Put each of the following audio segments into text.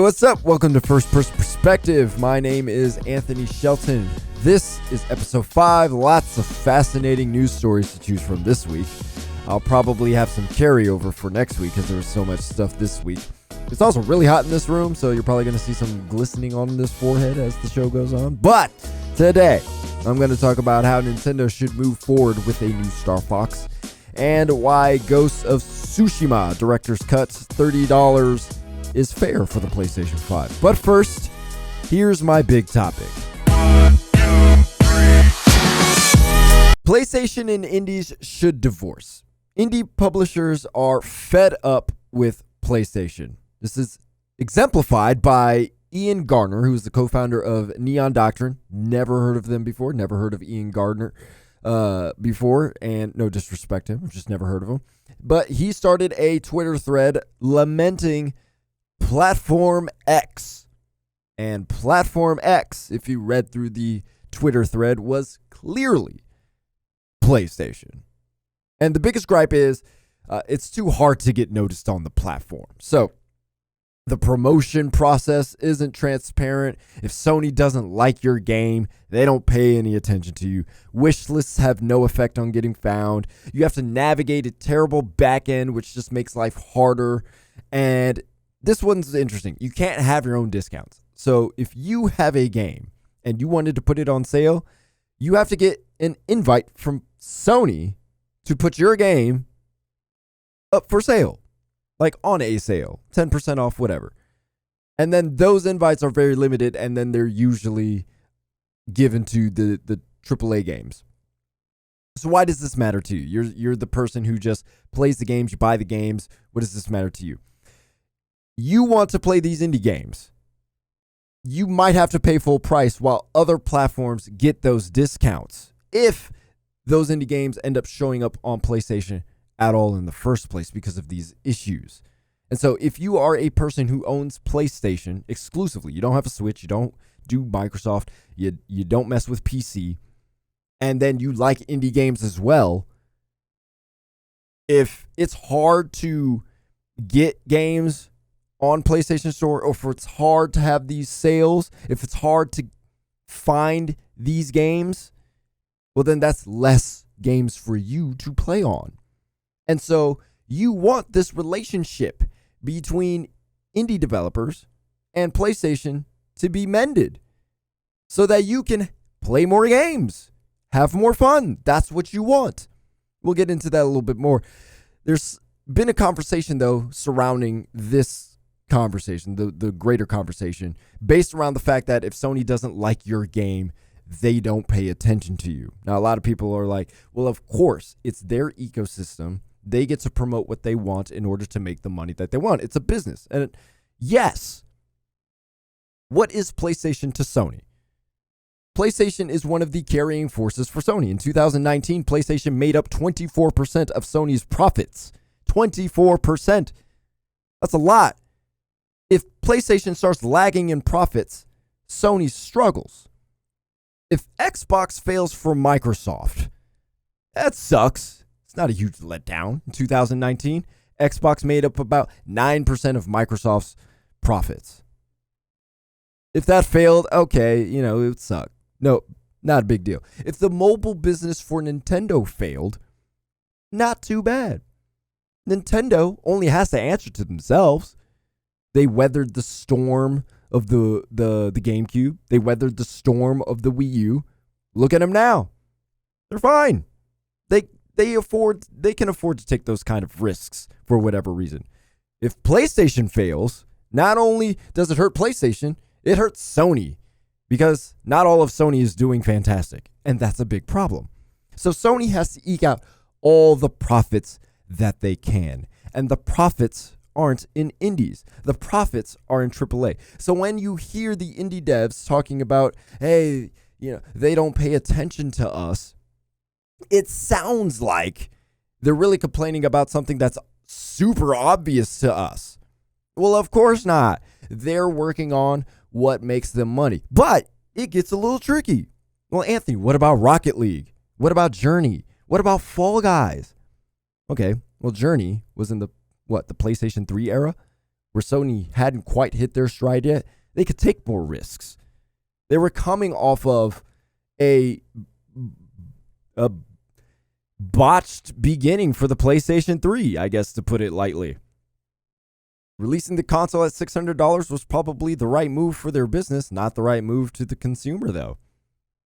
what's up? Welcome to First Person Perspective. My name is Anthony Shelton. This is episode 5. Lots of fascinating news stories to choose from this week. I'll probably have some carryover for next week because there was so much stuff this week. It's also really hot in this room, so you're probably going to see some glistening on this forehead as the show goes on. But today, I'm going to talk about how Nintendo should move forward with a new Star Fox and why Ghost of Tsushima Director's Cut $30 is fair for the PlayStation 5. But first, here's my big topic. PlayStation and indies should divorce. Indie publishers are fed up with PlayStation. This is exemplified by Ian Gardner, who is the co-founder of Neon Doctrine. Never heard of them before. Never heard of Ian Gardner before. And no disrespect to him. I've just never heard of him. But he started a Twitter thread lamenting Platform X. And Platform X, if you read through the Twitter thread, was clearly PlayStation. And the biggest gripe is it's too hard to get noticed on the platform. So the promotion process isn't transparent. If Sony doesn't like your game, they don't pay any attention to you. Wish lists have no effect on getting found. You have to navigate a terrible back end, which just makes life harder. And this one's interesting. You can't have your own discounts. So if you have a game and you wanted to put it on sale, you have to get an invite from Sony to put your game up for sale, like on a sale, 10% off, whatever. And then those invites are very limited, and then they're usually given to the AAA games. So why does this matter to you? You're the person who just plays the games, you buy the games. What does this matter to you? You want to play these indie games. You might have to pay full price while other platforms get those discounts if those indie games end up showing up on PlayStation at all in the first place because of these issues. And so if you are a person who owns PlayStation exclusively, you don't have a Switch, you don't do Microsoft, you don't mess with PC, and then you like indie games as well, if it's hard to get games on PlayStation Store, or if it's hard to have these sales, if it's hard to find these games, well, then that's less games for you to play on. And so you want this relationship between indie developers and PlayStation to be mended so that you can play more games, have more fun. That's what you want. We'll get into that a little bit more. There's been a conversation, though, surrounding this conversation, the greater conversation, based around the fact that if Sony doesn't like your game, they don't pay attention to you. Now, a lot of people are like, well, of course, it's their ecosystem. They get to promote what they want in order to make the money that they want. It's a business. And yes, what is PlayStation to Sony? PlayStation is one of the carrying forces for Sony. In 2019, PlayStation made up 24% of Sony's profits. 24%. That's a lot. If PlayStation starts lagging in profits, Sony struggles. If Xbox fails for Microsoft, that sucks. It's not a huge letdown. In 2019, Xbox made up about 9% of Microsoft's profits. If that failed, okay, it would suck. No, not a big deal. If the mobile business for Nintendo failed, not too bad. Nintendo only has to answer to themselves. They weathered the storm of the GameCube. They weathered the storm of the Wii U. Look at them now. They're fine. They can afford to take those kind of risks for whatever reason. If PlayStation fails, not only does it hurt PlayStation, it hurts Sony, because not all of Sony is doing fantastic, and that's a big problem. So Sony has to eke out all the profits that they can, and the profits aren't in indies. The profits are in AAA. So when you hear the indie devs talking about, hey, they don't pay attention to us, it sounds like they're really complaining about something that's super obvious to us. Well, of course not. They're working on what makes them money. But it gets a little tricky. Well, Anthony, what about Rocket League? What about Journey? What about Fall Guys? Okay, well, Journey was in the PlayStation 3 era, where Sony hadn't quite hit their stride yet, they could take more risks. They were coming off of a botched beginning for the PlayStation 3, I guess, to put it lightly. Releasing the console at $600 was probably the right move for their business, not the right move to the consumer, though.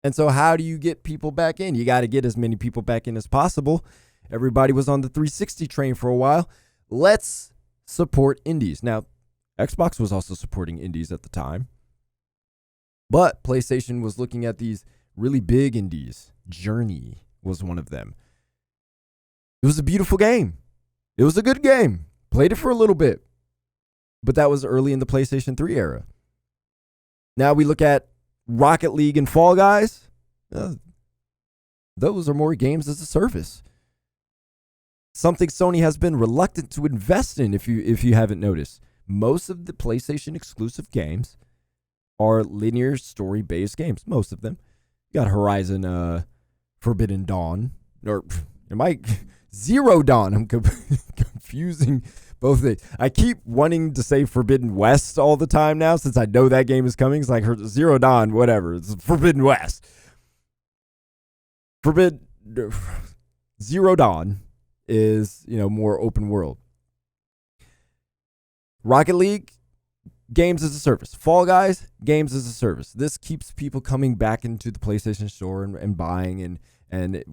And so how do you get people back in? You got to get as many people back in as possible. Everybody was on the 360 train for a while. Let's support indies. Now, Xbox was also supporting indies at the time. But PlayStation was looking at these really big indies. Journey was one of them. It was a beautiful game. It was a good game. Played it for a little bit. But that was early in the PlayStation 3 era. Now we look at Rocket League and Fall Guys. Those are more games as a service. Something Sony has been reluctant to invest in, if you haven't noticed. Most of the PlayStation exclusive games are linear story-based games. Most of them. You got Horizon Forbidden Dawn. Or am I... Zero Dawn. I'm confusing both things. I keep wanting to say Forbidden West all the time now since I know that game is coming. It's like Zero Dawn, whatever. It's Forbidden West. Zero Dawn is, more open world. Rocket League, games as a service. Fall Guys, games as a service. This keeps people coming back into the PlayStation Store and buying and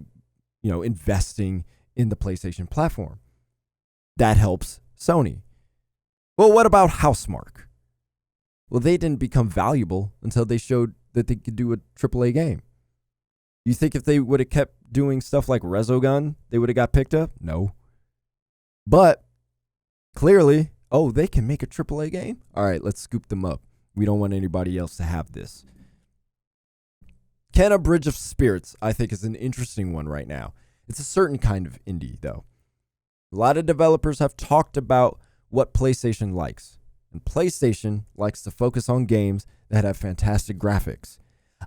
investing in the PlayStation platform. That helps Sony. Well, what about Housemarque? Well, they didn't become valuable until they showed that they could do a AAA game. You think if they would have kept doing stuff like Resogun, they would have got picked up? No. But clearly, they can make a AAA game? All right, let's scoop them up. We don't want anybody else to have this. Kena Bridge of Spirits, I think, is an interesting one right now. It's a certain kind of indie, though. A lot of developers have talked about what PlayStation likes. And PlayStation likes to focus on games that have fantastic graphics.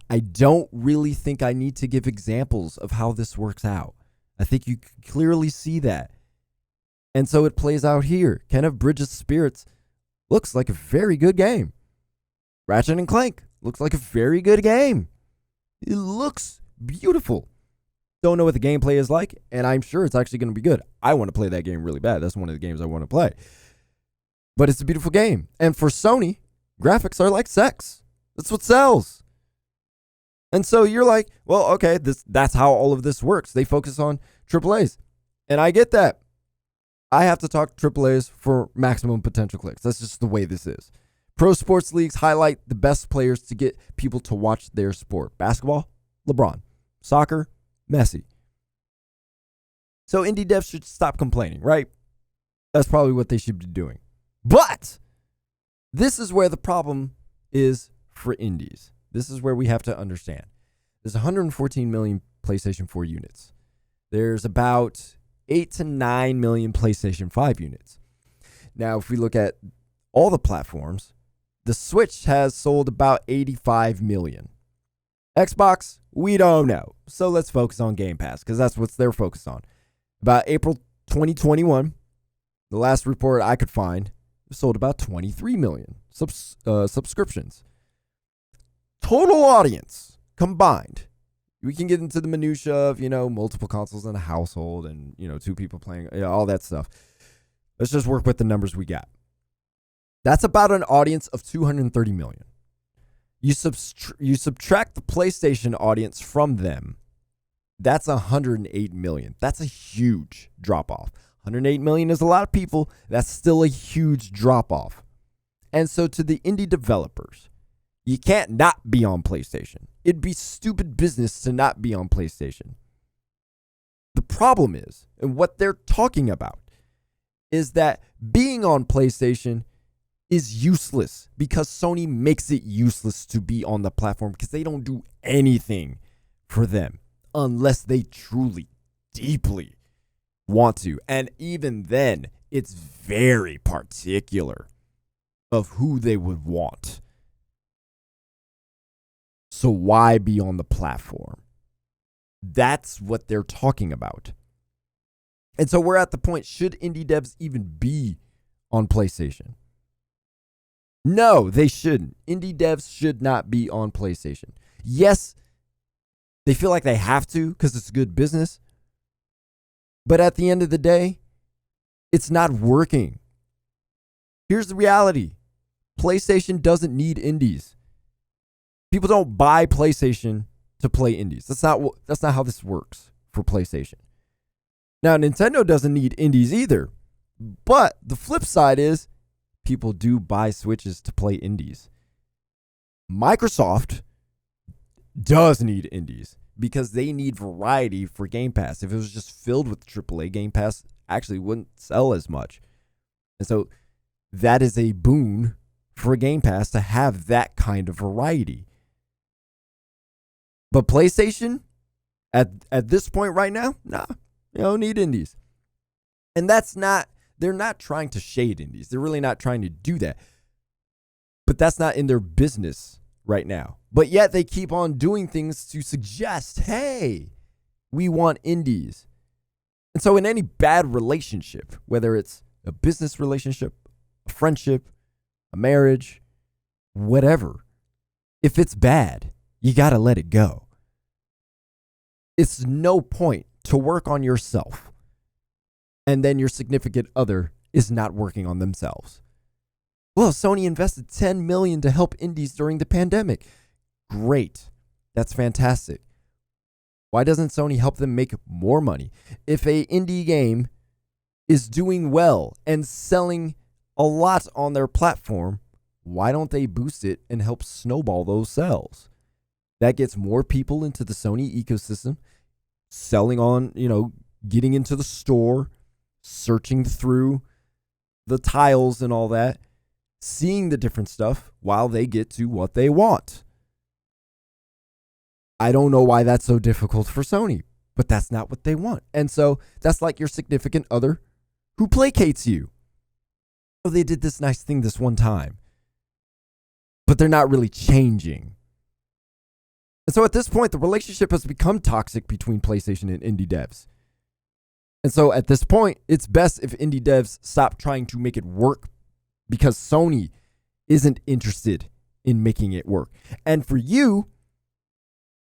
I don't really think I need to give examples of how this works out. I think you can clearly see that. And so it plays out here. Kena Bridge of Spirits looks like a very good game. Ratchet & Clank looks like a very good game. It looks beautiful. Don't know what the gameplay is like, and I'm sure it's actually going to be good. I want to play that game really bad. That's one of the games I want to play. But it's a beautiful game. And for Sony, graphics are like sex. That's what sells. And so you're like, well, okay, that's how all of this works. They focus on AAAs. And I get that. I have to talk AAAs for maximum potential clicks. That's just the way this is. Pro sports leagues highlight the best players to get people to watch their sport. Basketball, LeBron. Soccer, Messi. So indie devs should stop complaining, right? That's probably what they should be doing. But this is where the problem is for indies. This is where we have to understand. There's 114 million PlayStation 4 units. There's about 8 to 9 million PlayStation 5 units. Now, if we look at all the platforms, the Switch has sold about 85 million. Xbox, we don't know. So let's focus on Game Pass because that's what they're focused on. About April 2021, the last report I could find, sold about 23 million subscriptions. Total audience combined. We can get into the minutia of, multiple consoles in a household and, 2 people playing, all that stuff. Let's just work with the numbers we got. That's about an audience of 230 million. You subtract the PlayStation audience from them. That's 108 million. That's a huge drop-off. 108 million is a lot of people. That's still a huge drop-off. And so to the indie developers, you can't not be on PlayStation. It'd be stupid business to not be on PlayStation. The problem is, and what they're talking about, is that being on PlayStation is useless because Sony makes it useless to be on the platform because they don't do anything for them unless they truly, deeply want to. And even then, it's very particular of who they would want. So why be on the platform? That's what they're talking about. And so we're at the point, should indie devs even be on PlayStation? No, they shouldn't. Indie devs should not be on PlayStation. Yes, they feel like they have to because it's good business. But at the end of the day, it's not working. Here's the reality. PlayStation doesn't need indies. People don't buy PlayStation to play indies. That's not how this works for PlayStation. Now, Nintendo doesn't need indies either. But the flip side is people do buy Switches to play indies. Microsoft does need indies because they need variety for Game Pass. If it was just filled with AAA, Game Pass actually wouldn't sell as much. And so that is a boon for Game Pass to have that kind of variety. But PlayStation, at this point right now, nah, you don't need indies. And they're not trying to shade indies. They're really not trying to do that. But that's not in their business right now. But yet they keep on doing things to suggest, hey, we want indies. And so in any bad relationship, whether it's a business relationship, a friendship, a marriage, whatever, if it's bad, you got to let it go. It's no point to work on yourself and then your significant other is not working on themselves. Well, Sony invested $10 million to help indies during the pandemic. Great. That's fantastic. Why doesn't Sony help them make more money? If a indie game is doing well and selling a lot on their platform, why don't they boost it and help snowball those sales? That gets more people into the Sony ecosystem, selling on, getting into the store, searching through the tiles and all that, seeing the different stuff while they get to what they want. I don't know why that's so difficult for Sony, but that's not what they want. And so that's like your significant other who placates you. Oh, they did this nice thing this one time, but they're not really changing. And so at this point, the relationship has become toxic between PlayStation and indie devs. And so at this point, it's best if indie devs stop trying to make it work because Sony isn't interested in making it work. And for you,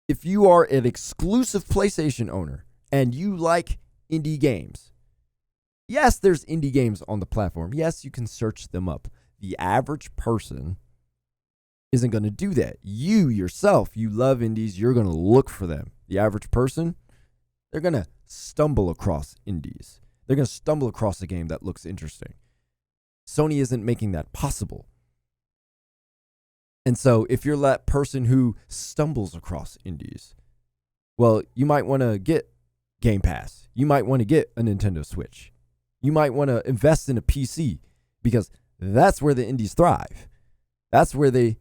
if you are an exclusive PlayStation owner and you like indie games, yes, there's indie games on the platform. Yes, you can search them up. The average person isn't going to do that. You yourself, you love indies, you're going to look for them. The average person, they're going to stumble across indies. They're going to stumble across a game that looks interesting. Sony isn't making that possible. And so if you're that person who stumbles across indies, well, you might want to get Game Pass. You might want to get a Nintendo Switch. You might want to invest in a PC because that's where the indies thrive. That's where they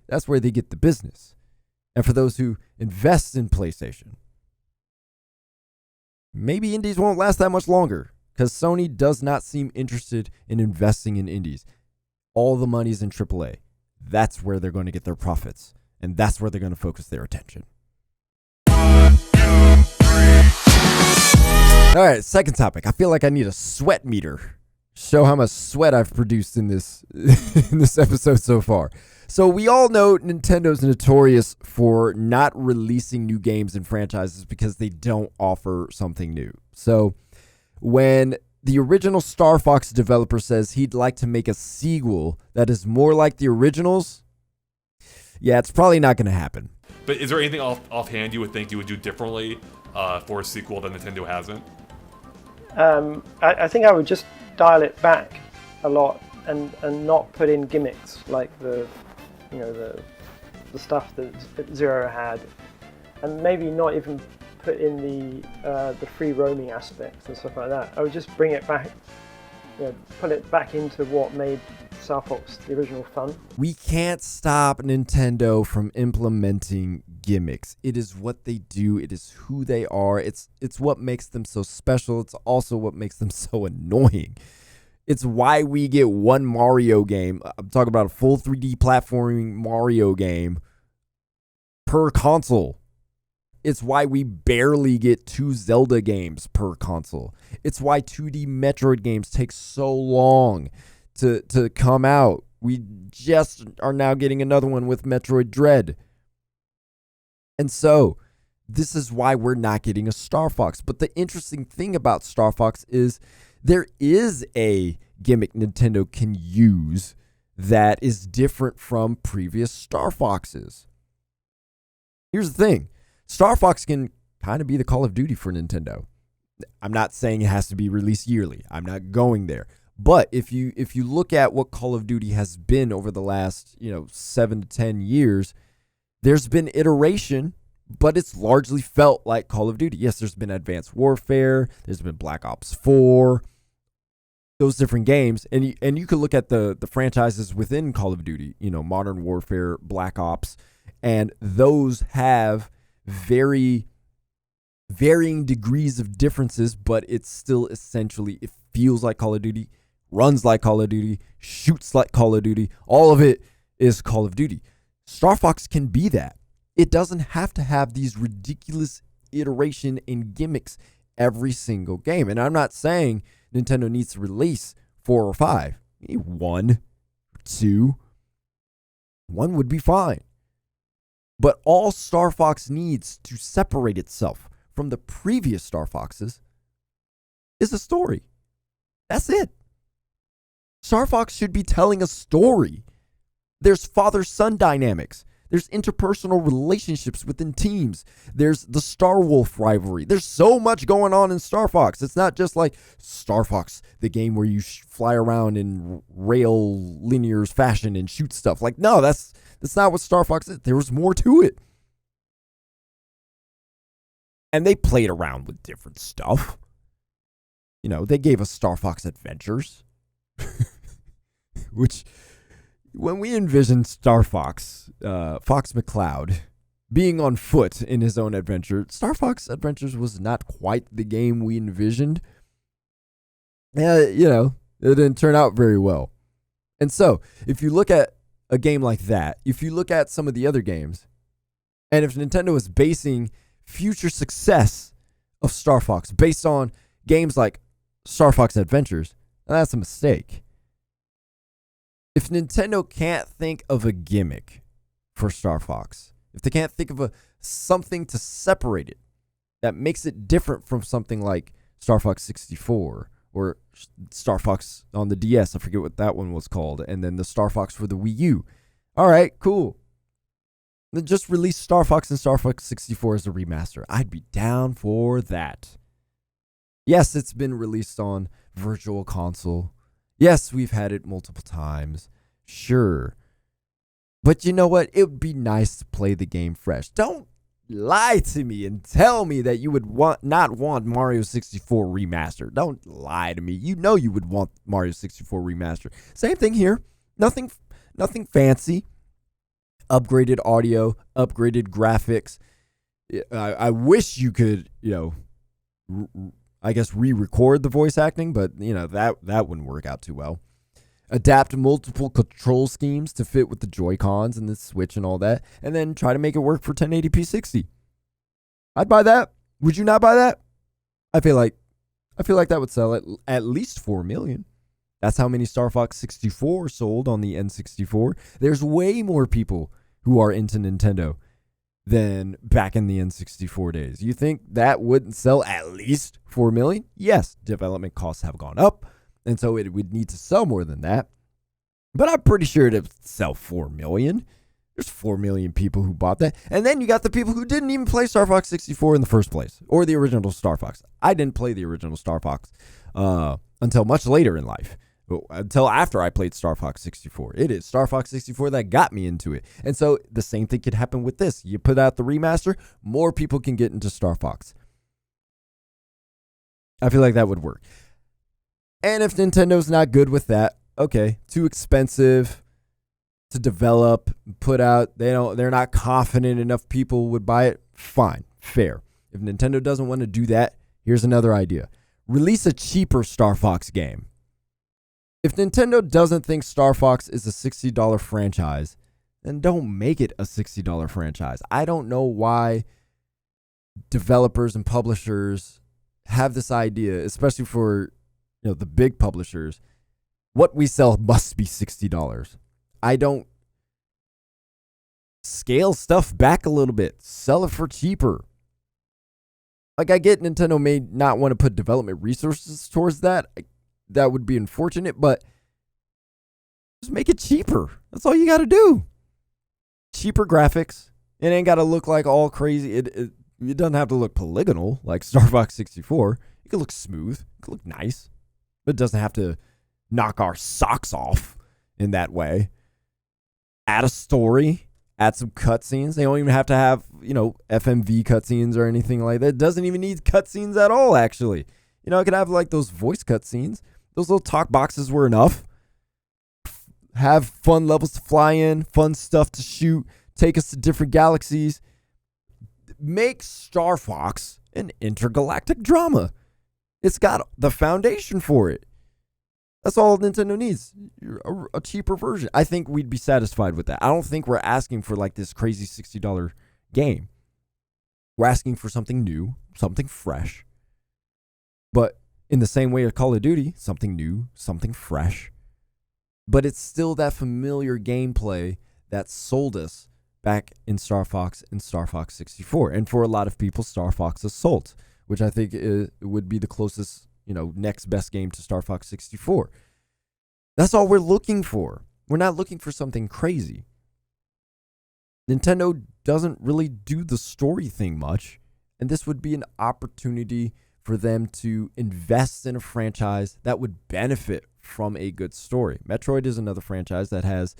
get the business. And for those who invest in PlayStation, maybe indies won't last that much longer because Sony does not seem interested in investing in indies. All the money's in AAA. That's where they're going to get their profits. And that's where they're going to focus their attention. All right, second topic. I feel like I need a sweat meter. Show how much sweat I've produced in this in this episode so far. So we all know Nintendo's notorious for not releasing new games and franchises because they don't offer something new. So when the original Star Fox developer says he'd like to make a sequel that is more like the originals, yeah, it's probably not going to happen. But is there anything offhand you would think you would do differently for a sequel that Nintendo hasn't? I think I would just dial it back a lot and not put in gimmicks like the stuff that Zero had, and maybe not even put in the free roaming aspects and stuff like that. I would just bring it back, put it back into what made Star Fox the original fun. We can't stop Nintendo from implementing gimmicks. It is what they do. It is who they are. It's what makes them so special. It's also what makes them so annoying. It's why we get one Mario game. I'm talking about a full 3D platforming Mario game per console. It's why we barely get 2 Zelda games per console. It's why 2D Metroid games take so long to come out. We just are now getting another one with Metroid Dread. And so, this is why we're not getting a Star Fox. But the interesting thing about Star Fox is there is a gimmick Nintendo can use that is different from previous Star Foxes. Here's the thing. Star Fox can kind of be the Call of Duty for Nintendo. I'm not saying it has to be released yearly. I'm not going there. But if you look at what Call of Duty has been over the last, 7 to 10 years, there's been iteration, but it's largely felt like Call of Duty. Yes, there's been Advanced Warfare, there's been Black Ops 4, those different games, and you could look at the franchises within Call of Duty, Modern Warfare, Black Ops, and those have very varying degrees of differences, but it's still essentially, it feels like Call of Duty, runs like Call of Duty, shoots like Call of Duty. All of it is Call of Duty. Star Fox can be that. It doesn't have to have these ridiculous iteration and gimmicks every single game. And I'm not saying Nintendo needs to release 4 or 5. Maybe 1, 2. 1 would be fine. But all Star Fox needs to separate itself from the previous Star Foxes is a story. That's it. Star Fox should be telling a story. There's father-son dynamics. There's interpersonal relationships within teams. There's the Star Wolf rivalry. There's so much going on in Star Fox. It's not just like Star Fox, the game where you fly around in rail linear fashion and shoot stuff. Like, no, that's not what Star Fox is. There was more to it. And they played around with different stuff. They gave us Star Fox Adventures. Which, when we envisioned Star Fox, Fox McCloud, being on foot in his own adventure, Star Fox Adventures was not quite the game we envisioned. It didn't turn out very well. And so, if you look at a game like that, if you look at some of the other games, and if Nintendo is basing future success of Star Fox based on games like Star Fox Adventures, that's a mistake. If Nintendo can't think of a gimmick for Star Fox, if they can't think of something to separate it that makes it different from something like Star Fox 64 or Star Fox on the DS, I forget what that one was called, and then the Star Fox for the Wii U. All right, cool. Then just release Star Fox and Star Fox 64 as a remaster. I'd be down for that. Yes, it's been released on Virtual Console. Yes, we've had it multiple times. Sure. But you know what? It would be nice to play the game fresh. Don't lie to me and tell me that you would not want Mario 64 remastered. Don't lie to me. You know you would want Mario 64 remastered. Same thing here. Nothing fancy. Upgraded audio, upgraded graphics. I wish you could, I guess re-record the voice acting, but that wouldn't work out too well. Adapt multiple control schemes to fit with the Joy-Cons and the Switch and all that, and then try to make it work for 1080p 60. I'd buy that. Would you not buy that? I feel like that would sell at least 4 million. That's how many Star Fox 64 sold on the N64. There's way more people who are into Nintendo than back in the N64 days. You think that wouldn't sell at least 4 million? Yes, development costs have gone up, and so it would need to sell more than that. But I'm pretty sure it would sell 4 million. There's 4 million people who bought that. And then you got the people who didn't even play Star Fox 64 in the first place, or the original Star Fox. I didn't play the original Star Fox until much later in life. Until after I played Star Fox 64. It is Star Fox 64 that got me into it. And so the same thing could happen with this. You put out the remaster, more people can get into Star Fox. I feel like that would work. And if Nintendo's not good with that, okay, too expensive to develop, put out, they're not confident enough people would buy it, fine, fair. If Nintendo doesn't want to do that, here's another idea. Release a cheaper Star Fox game. If Nintendo doesn't think Star Fox is a $60 franchise, then don't make it a $60 franchise. I don't know why developers and publishers have this idea, especially for the big publishers. What we sell must be $60. I don't scale stuff back a little bit, sell it for cheaper. Like, I get Nintendo may not want to put development resources towards that. That would be unfortunate, but just make it cheaper. That's all you got to do. Cheaper graphics. It ain't got to look like all crazy. It doesn't have to look polygonal like Star Fox 64. It could look smooth. It could look nice. But it doesn't have to knock our socks off in that way. Add a story. Add some cutscenes. They don't even have to have, FMV cutscenes or anything like that. It doesn't even need cutscenes at all, actually. It could have like those voice cutscenes. Those little talk boxes were enough. Have fun levels to fly in, fun stuff to shoot, take us to different galaxies. Make Star Fox an intergalactic drama. It's got the foundation for it. That's all Nintendo needs. A cheaper version. I think we'd be satisfied with that. I don't think we're asking for like this crazy $60 game. We're asking for something new, something fresh. But in the same way as Call of Duty, something new, something fresh. But it's still that familiar gameplay that sold us back in Star Fox and Star Fox 64. And for a lot of people, Star Fox Assault, which I think would be the closest, next best game to Star Fox 64. That's all we're looking for. We're not looking for something crazy. Nintendo doesn't really do the story thing much, and this would be an opportunity for them to invest in a franchise that would benefit from a good story. Metroid is another franchise that has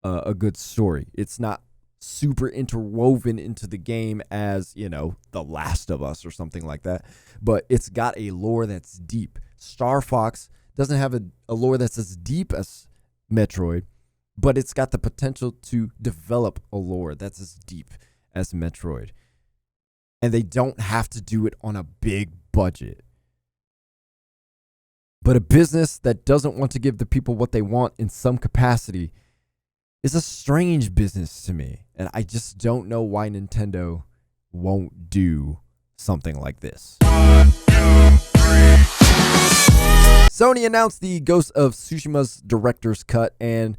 a good story. It's not super interwoven into the game as, The Last of Us or something like that, but it's got a lore that's deep. Star Fox doesn't have a lore that's as deep as Metroid, but it's got the potential to develop a lore that's as deep as Metroid. And they don't have to do it on a big budget. But a business that doesn't want to give the people what they want in some capacity is a strange business to me. And I just don't know why Nintendo won't do something like this. Sony announced the Ghost of Tsushima's director's cut, and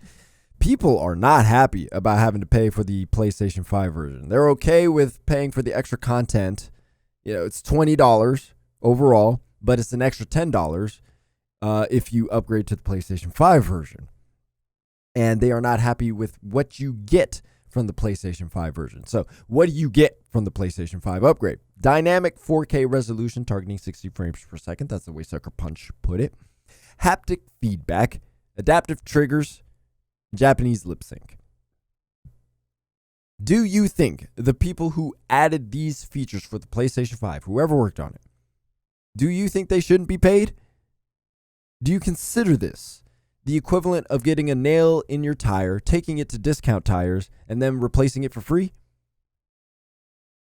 people are not happy about having to pay for the PlayStation 5 version. They're okay with paying for the extra content. It's $20 overall, but it's an extra $10 if you upgrade to the PlayStation 5 version. And they are not happy with what you get from the PlayStation 5 version. So what do you get from the PlayStation 5 upgrade? Dynamic 4K resolution targeting 60 frames per second. That's the way Sucker Punch put it. Haptic feedback, adaptive triggers, Japanese lip sync. Do you think the people who added these features for the PlayStation 5, whoever worked on it, do you think they shouldn't be paid? Do you consider this the equivalent of getting a nail in your tire, taking it to Discount Tires, and then replacing it for free?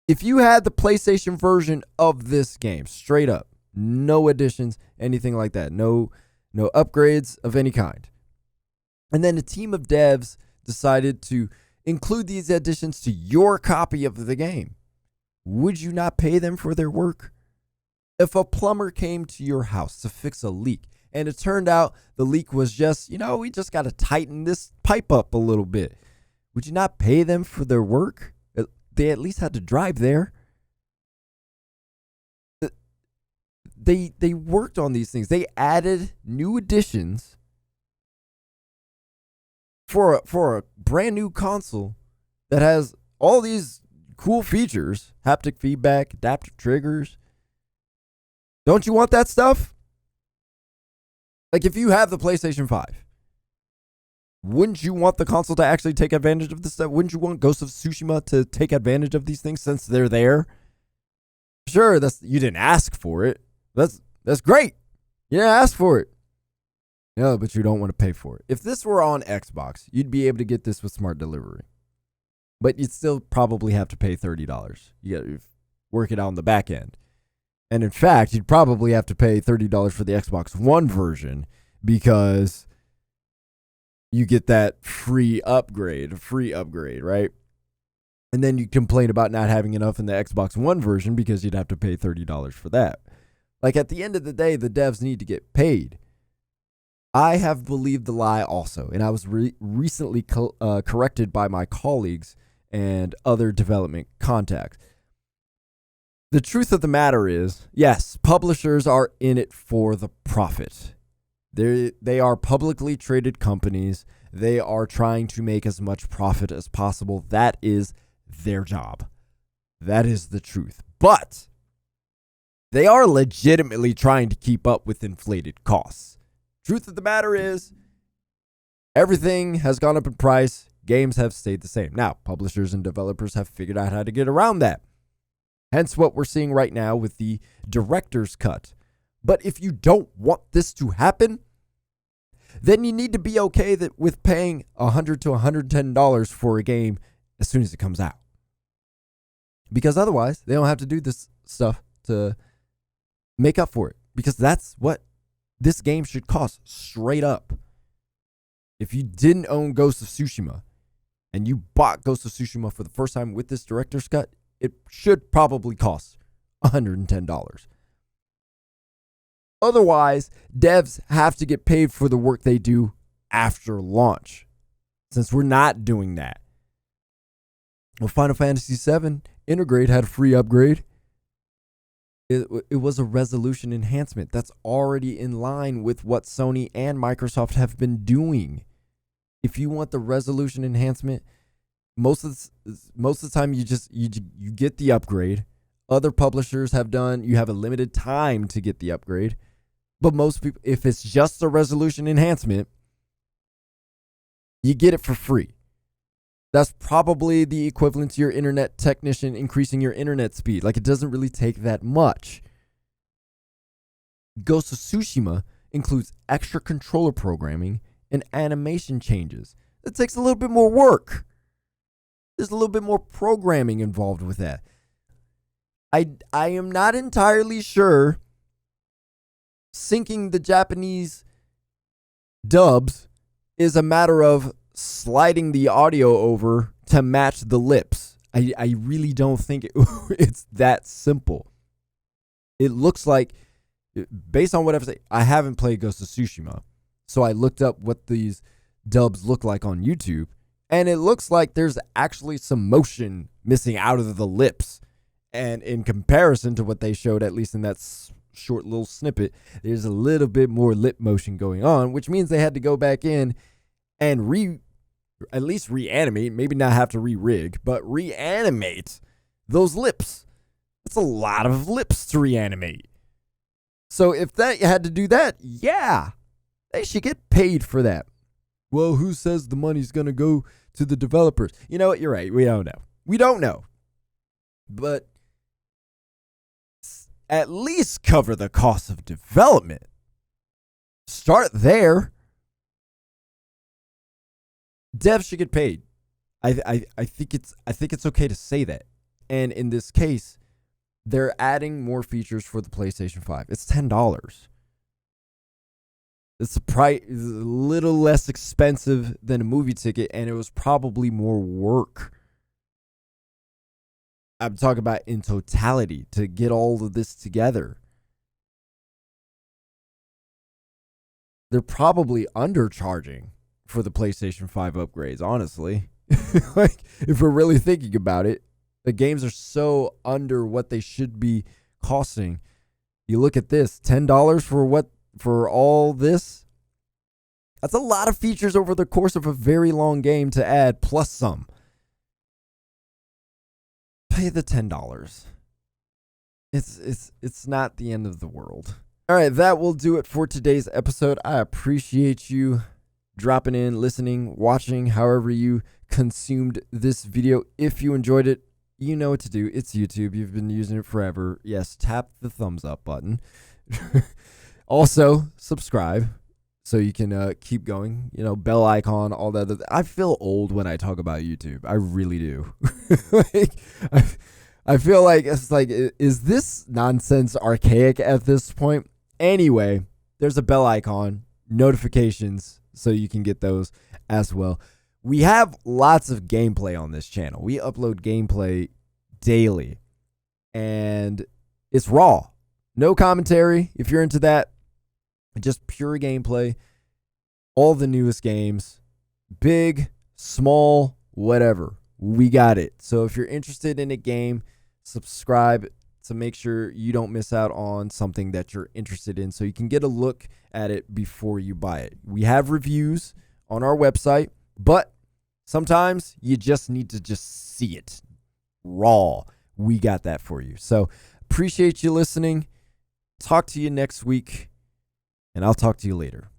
If you had the PlayStation version of this game, straight up, no additions, anything like that, no upgrades of any kind, and then a team of devs decided to include these additions to your copy of the game, would you not pay them for their work? If a plumber came to your house to fix a leak, and it turned out the leak was just, we just got to tighten this pipe up a little bit, would you not pay them for their work? They at least had to drive there. They worked on these things. They added new additions for a brand new console that has all these cool features, haptic feedback, adaptive triggers. Don't you want that stuff? Like, if you have the PlayStation 5, wouldn't you want the console to actually take advantage of this stuff? Wouldn't you want Ghost of Tsushima to take advantage of these things since they're there? Sure, you didn't ask for it. That's great. You didn't ask for it. No, but you don't want to pay for it. If this were on Xbox, you'd be able to get this with Smart Delivery. But you'd still probably have to pay $30. You got to work it out on the back end. And in fact, you'd probably have to pay $30 for the Xbox One version because you get that free upgrade, right? And then you complain about not having enough in the Xbox One version because you'd have to pay $30 for that. Like, at the end of the day, the devs need to get paid. I have believed the lie also, and I was recently corrected by my colleagues and other development contacts. The truth of the matter is, yes, publishers are in it for the profit. They are publicly traded companies. They are trying to make as much profit as possible. That is their job. That is the truth. But they are legitimately trying to keep up with inflated costs. Truth of the matter is, everything has gone up in price. Games have stayed the same. Now, publishers and developers have figured out how to get around that. Hence what we're seeing right now with the director's cut. But if you don't want this to happen, then you need to be okay with paying $100 to $110 for a game as soon as it comes out. Because otherwise, they don't have to do this stuff to make up for it. Because that's what this game should cost straight up. If you didn't own Ghost of Tsushima and you bought Ghost of Tsushima for the first time with this director's cut, it should probably cost $110. Otherwise, devs have to get paid for the work they do after launch. Since we're not doing that. Well, Final Fantasy VII Intergrade had a free upgrade. It was a resolution enhancement. That's already in line with what Sony and Microsoft have been doing. If you want the resolution enhancement, most of the time you get the upgrade. Other publishers have done, you have a limited time to get the upgrade. But most people, if it's just a resolution enhancement, you get it for free. That's probably the equivalent to your internet technician increasing your internet speed. Like, it doesn't really take that much. Ghost of Tsushima includes extra controller programming and animation changes. It takes a little bit more work. There's a little bit more programming involved with that. I am not entirely sure syncing the Japanese dubs is a matter of sliding the audio over to match the lips. I really don't think it's that simple. It looks like, based on what I've said, I haven't played Ghost of Tsushima, so I looked up what these dubs look like on YouTube, and it looks like there's actually some motion missing out of the lips. And in comparison to what they showed, at least in that short little snippet, there's a little bit more lip motion going on, which means they had to go back in and at least reanimate, maybe not have to re-rig, but reanimate those lips. That's a lot of lips to reanimate. So if that had to do that, yeah, they should get paid for that. Well, who says the money's going to go to the developers? You know what? You're right. We don't know. We don't know. But at least cover the cost of development. Start there. Devs should get paid. I think it's okay to say that. And in this case, they're adding more features for the PlayStation 5. It's $10. It's a little less expensive than a movie ticket, and it was probably more work. I'm talking about in totality to get all of this together. They're probably undercharging for the PlayStation 5 upgrades, honestly. Like, if we're really thinking about it, the games are so under what they should be costing. You look at this, $10 for all this? That's a lot of features over the course of a very long game to add, plus some. Pay the $10. It's not the end of the world. All right, that will do it for today's episode. I appreciate you dropping in, listening, watching, however you consumed this video. If you enjoyed it, you know what to do. It's YouTube. You've been using it forever. Yes, tap the thumbs up button. Also, subscribe so you can keep going. You know, bell icon, all that. I feel old when I talk about YouTube. I really do. I feel like it's like, is this nonsense archaic at this point? Anyway, there's a bell icon, notifications, so you can get those as well. We have lots of gameplay on this channel. We upload gameplay daily, and it's raw. No commentary if you're into that. Just pure gameplay. all the newest games, big, small, whatever. We got it. So if you're interested in a game, subscribe to make sure you don't miss out on something that you're interested in so you can get a look at it before you buy it. We have reviews on our website, but sometimes you just need to just see it raw. We got that for you. So appreciate you listening. Talk to you next week, and I'll talk to you later.